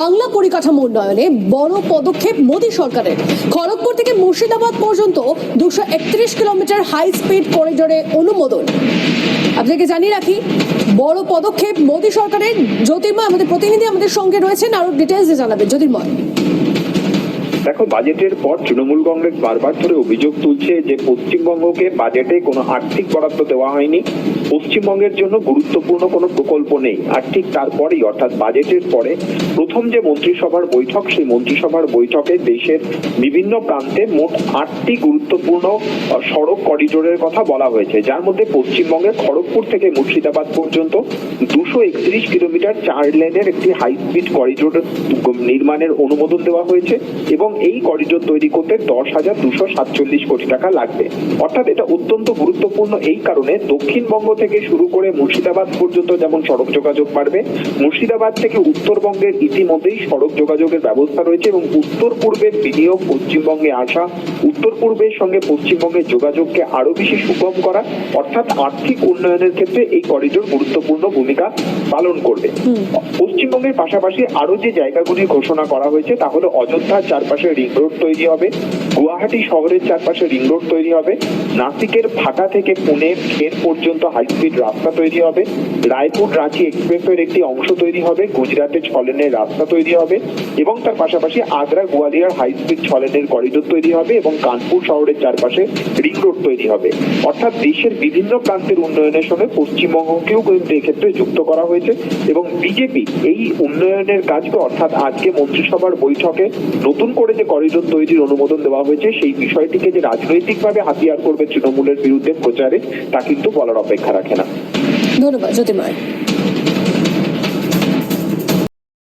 বাংলা পরিকাঠামো উন্নয়নে বড় পদক্ষেপ মোদী সরকারের। খড়গপুর থেকে মুর্শিদাবাদ পর্যন্ত 231 কিলোমিটার হাই স্পিড করিডোরে অনুমোদন। আপনাকে জানিয়ে রাখি, বড় পদক্ষেপ মোদী সরকারের। জ্যোতির্ময় আমাদের প্রতিনিধি আমাদের সঙ্গে রয়েছেন, আরো ডিটেইলসে জানাবেন জ্যোতির্ময়। দেখো, বাজেটের পর তৃণমূল কংগ্রেস বারবার ধরে অভিযোগ তুলছে যে পশ্চিমবঙ্গকে বাজেটে কোনো আর্থিক বরাদ্দ দেওয়া হয়নি, পশ্চিমবঙ্গের জন্য গুরুত্বপূর্ণ কোনো প্রকল্প নেই। আর ঠিক তারপরেই অর্থাৎ বাজেটের পরে প্রথম যে মন্ত্রিসভার বৈঠক, সেই মন্ত্রিসভার বৈঠকে দেশের বিভিন্ন প্রান্তে মোট 8টি গুরুত্বপূর্ণ সড়ক করিডোরের কথা বলা হয়েছে, যার মধ্যে পশ্চিমবঙ্গের খড়গপুর থেকে মুর্শিদাবাদ পর্যন্ত 231 কিলোমিটার 4 লেনের একটি হাই স্পিড করিডোর নির্মাণের অনুমোদন দেওয়া হয়েছে এবং এই করিডোর তৈরি করতে 10,247 কোটি টাকা লাগবে। অর্থাৎ এটা অত্যন্ত গুরুত্বপূর্ণ এই কারণে দক্ষিণবঙ্গ থেকে শুরু করে মুর্শিদাবাদ পর্যন্ত যেমন সড়ক যোগাযোগ বাড়বে, মুর্শিদাবাদ থেকে উত্তরবঙ্গের ইতিমধ্যেই সড়ক যোগাযোগের ব্যবস্থা রয়েছে এবং উত্তর পূর্বের বিনিয়োগ পশ্চিমবঙ্গে আসা, উত্তর পূর্বের সঙ্গে পশ্চিমবঙ্গের যোগাযোগকে আরো বেশি সুগম করা, অর্থাৎ আর্থিক উন্নয়নের ক্ষেত্রে এই করিডোর গুরুত্বপূর্ণ ভূমিকা পালন করবে। পশ্চিমবঙ্গের পাশাপাশি আরো যে জায়গাগুলি ঘোষণা করা হয়েছে তা হলো অযোধ্যার চারপাশে রিং রোড তৈরি হবে, গুয়াহাটি শহরের চারপাশে রিং রোড তৈরি হবে, নাসিকের ফাটা থেকে পুনে খের পর্যন্ত হাই স্পিড রাস্তা তৈরি হবে, রায়পুর রাঁচি এক্সপ্রেসওয়ের একটি অংশ তৈরি হবে, গুজরাটে 6 লেনের রাস্তা তৈরি হবে এবং তার পাশাপাশি আগ্রা গোয়ালিয়র হাই স্পিড 6 লেনের করিডোর তৈরি হবে এবং কানপুর শহরের চারপাশে রিং রোড তৈরি হবে। অর্থাৎ দেশের বিভিন্ন প্রান্তের উন্নয়নের সঙ্গে পশ্চিমবঙ্গকেও কিন্তু এক্ষেত্রে যুক্ত করা হয়েছে এবং বিজেপি এই উন্নয়নের কাজকে, অর্থাৎ আজকে মন্ত্রিসভার বৈঠকে নতুন করে যে করিডোর তৈরির অনুমোদন দেওয়া হয়েছে সেই বিষয়টিকে যে রাজনৈতিকভাবে হাতিয়ার করবে তৃণমূলের বিরুদ্ধে প্রচারে, তা কিন্তু বলার অপেক্ষা রাখে না। ধন্যবাদ জ্যোতির্ময়।